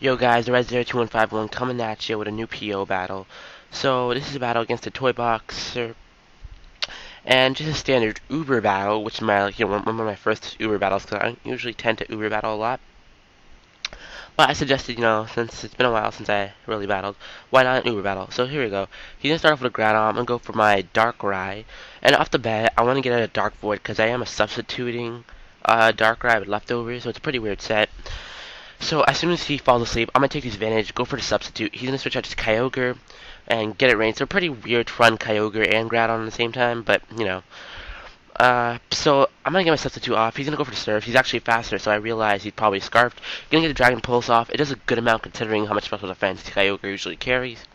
Yo guys, the Red 02151 coming at you with a new PO battle. So this is a battle against the Toybox, and just a standard Uber battle, which is my one of my first Uber battles because I usually tend to Uber battle a lot. But I suggested, since it's been a while since I really battled, why not an Uber battle? So here we go. He's gonna start off with a Groudon. I'm gonna go for my Darkrai, and off the bat, I want to get out a Dark Void because I am a substituting Darkrai with leftovers, so it's a pretty weird set. So as soon as he falls asleep, I'm gonna take this advantage, go for the substitute. He's gonna switch out to Kyogre and get it rain. So pretty weird to run Kyogre and Groudon at the same time, but so I'm gonna get my substitute off. He's gonna go for the Surf. He's actually faster, so I realize he's probably Scarfed. Gonna get the Dragon Pulse off. It does a good amount considering how much special defense Kyogre usually carries.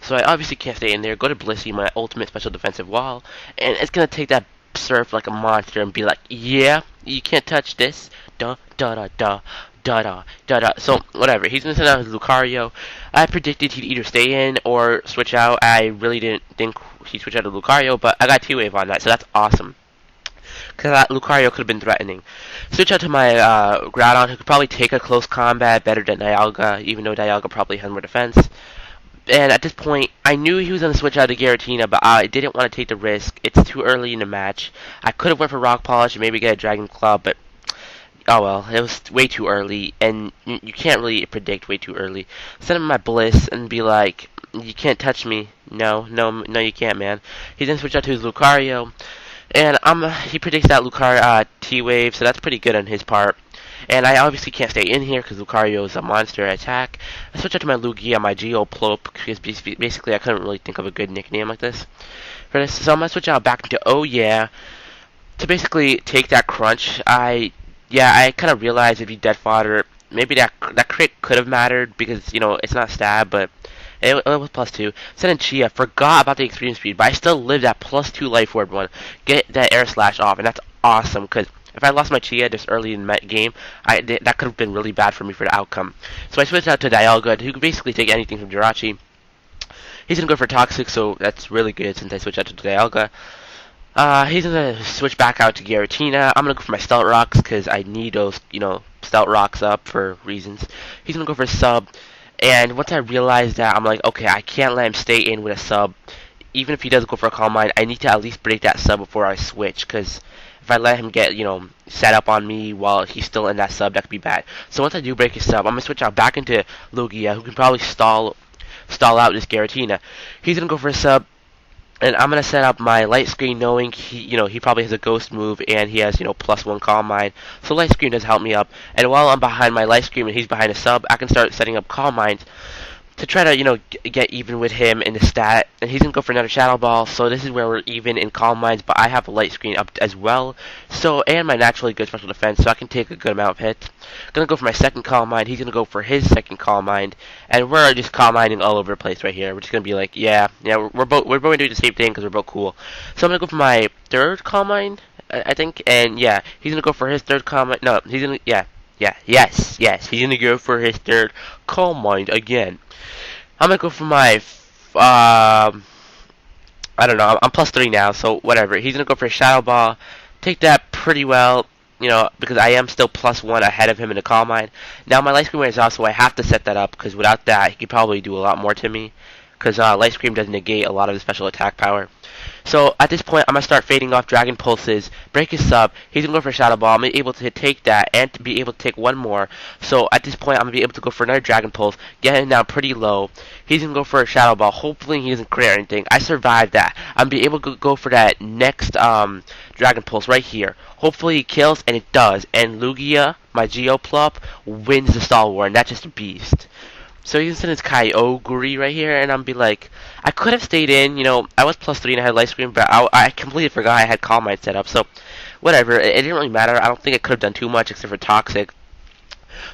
So I obviously can't stay in there. Go to Blissey, my ultimate special defensive wall, and it's gonna take that Surf like a monster and be like, yeah, you can't touch this. Da da da da. Da da da da. So whatever. He's gonna send out his Lucario. I predicted he'd either stay in or switch out. I really didn't think he'd switch out to Lucario, but I got T-Wave on that, so that's awesome. Because that Lucario could have been threatening. Switch out to my Groudon, who could probably take a close combat better than Dialga, even though Dialga probably has more defense. And at this point, I knew he was going to switch out to Giratina, but I didn't want to take the risk. It's too early in the match. I could have went for Rock Polish and maybe get a Dragon Club, but oh well, it was way too early, and you can't really predict way too early. Send him my Bliss and be like, you can't touch me. No, no, no, you can't, man. He then switched out to his Lucario, and he predicts that Lucario T-Wave, so that's pretty good on his part. And I obviously can't stay in here because Lucario is a monster attack. I switch out to my Lugia, my Geoplop, because basically I couldn't really think of a good nickname like this for this. So I'm going to switch out back into Oh Yeah to basically take that crunch. I kind of realized if you dead fodder, maybe that crit could have mattered because it's not stab, but it was +2. Send in Chia, forgot about the extreme speed, but I still lived that +2 life orb one. Get that air slash off, and that's awesome because if I lost my Chia this early in the game, that could have been really bad for me for the outcome. So I switched out to Dialga, who can basically take anything from Jirachi. He's gonna go for Toxic, so that's really good since I switched out to Dialga. He's gonna switch back out to Giratina. I'm gonna go for my Stealth Rocks because I need those, Stealth Rocks up for reasons. He's gonna go for a sub, and once I realized that, I'm like, okay, I can't let him stay in with a sub. Even if he does go for a Calm Mind, I need to at least break that sub before I switch, because if I let him get, set up on me while he's still in that sub, that could be bad. So once I do break his sub, I'm gonna switch out back into Lugia, who can probably stall out this Giratina. He's gonna go for a sub. And I'm gonna set up my light screen, knowing he probably has a ghost move and he has +1 Calm Mind. So light screen does help me up. And while I'm behind my light screen and he's behind a sub, I can start setting up Calm Minds to try to get even with him in the stat. And he's gonna go for another Shadow Ball. So this is where we're even in Calm Minds, but I have a light screen up as well. So and my naturally good special defense, so I can take a good amount of hits. Gonna go for my second Calm Mind. He's gonna go for his second Calm Mind, and we're just Calm Minding all over the place right here. We're just gonna be like, yeah, we're both doing the same thing because we're both cool. So I'm gonna go for my third Calm Mind, I think, and yeah, he's gonna go for his third Calm Mind. No, he's gonna yes, he's gonna go for his third Calm Mind again. I'm gonna go for my I don't know. I'm +3 now, so whatever. He's gonna go for a Shadow Ball. Take that pretty well, because I am still +1 ahead of him in the Calm Mind. Now my Light Screen is off, so I have to set that up, because without that, he could probably do a lot more to me. Because Light Screen does negate a lot of his special attack power. So at this point, I'm going to start fading off Dragon Pulses, break his sub, he's going to go for a Shadow Ball, I'm going to be able to take that, and to be able to take one more. So at this point, I'm going to be able to go for another Dragon Pulse, get him down pretty low, he's going to go for a Shadow Ball, hopefully he doesn't crit or anything. I survived that. I'm going to be able to go for that next Dragon Pulse right here. Hopefully he kills, and it does, and Lugia, my Geoplop, wins the Stall War, and that's just a beast. So you can send his Kyogre right here, and I'm be like, I could have stayed in, I was +3 and I had light screen, but I completely forgot I had Calm Mind set up, so whatever, it didn't really matter. I don't think it could have done too much except for Toxic.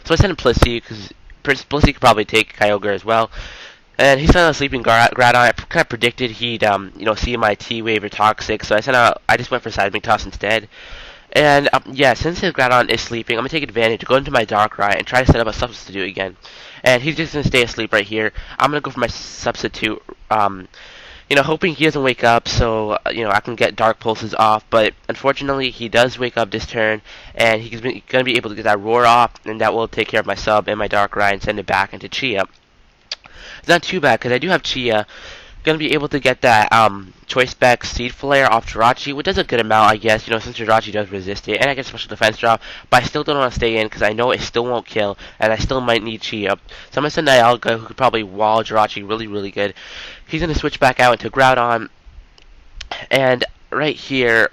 So I sent him Blissey, because Blissey could probably take Kyogre as well. And he sent out a Sleeping Groudon. I kind of predicted he'd, see my T-Wave or Toxic, so I just went for Seismic Toss instead. And, yeah, since his Groudon is sleeping, I'm going to take advantage, go into my Darkrai, and try to set up a substitute again. And he's just going to stay asleep right here. I'm going to go for my substitute. hoping he doesn't wake up so, I can get Dark Pulses off. But unfortunately, he does wake up this turn, and he's going to be able to get that Roar off, and that will take care of my sub and my Darkrai and send it back into Chia. It's not too bad, because I do have Chia. Gonna be able to get that choice spec Seed Flare off Jirachi, which does a good amount, I guess, since Jirachi does resist it, and I get special defense drop, but I still don't want to stay in because I know it still won't kill, and I still might need Chia. So I'm gonna send Dialga, who could probably wall Jirachi really, really good. He's gonna switch back out into Groudon, and right here,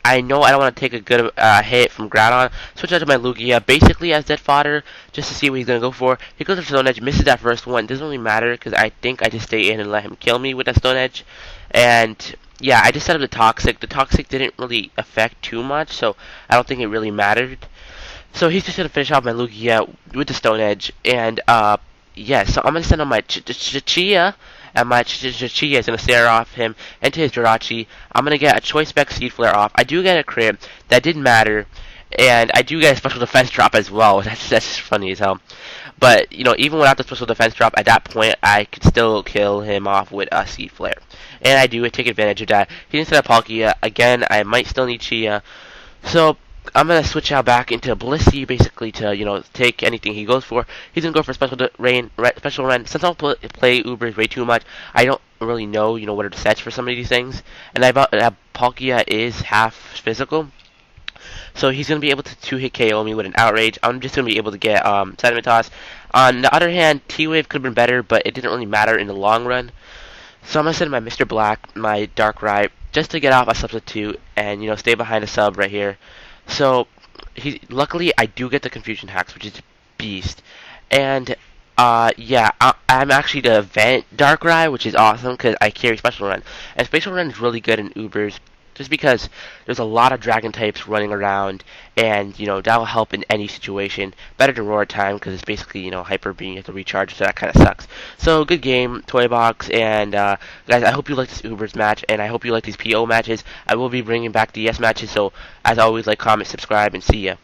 I know I don't want to take a good hit from Groudon. Switch out to my Lugia, basically as dead fodder, just to see what he's going to go for. He goes for Stone Edge, misses that first one. Doesn't really matter, because I think I just stay in and let him kill me with that Stone Edge. And, yeah, I just set up the Toxic. The Toxic didn't really affect too much, so I don't think it really mattered. So he's just going to finish off my Lugia with the Stone Edge. And, yeah, so I'm going to send on my Chia. And my Chia is going to stare off him into his Jirachi. I'm going to get a Choice Spec Seed Flare off. I do get a crit. That didn't matter. And I do get a special defense drop as well. That's funny as hell. But, even without the special defense drop, at that point, I could still kill him off with a Seed Flare. And I do take advantage of that. He didn't set up Palkia. Again, I might still need Chia. So, I'm going to switch out back into Blissey, basically, to, take anything he goes for. He's going to go for Special Ren. Since I don't play Ubers way too much, I don't really know, what are the sets for some of these things. And Palkia is half physical. So he's going to be able to 2-hit KO me with an Outrage. I'm just going to be able to get Sediment Toss. On the other hand, T-Wave could have been better, but it didn't really matter in the long run. So I'm going to send my Mr. Black, my Darkrai, just to get off a substitute and, stay behind a sub right here. So, luckily, I do get the Confusion Hacks, which is beast. And, yeah, I'm actually the Event Darkrai, which is awesome, because I carry Special Run. And Special Run is really good in Ubers, just because there's a lot of Dragon types running around, and, that will help in any situation. Better than Roar Time, because it's basically, Hyper Beam, you have to recharge, so that kind of sucks. So, good game, Toybox, and, guys, I hope you like this Ubers match, and I hope you like these PO matches. I will be bringing back the S matches, so, as always, like, comment, subscribe, and see ya.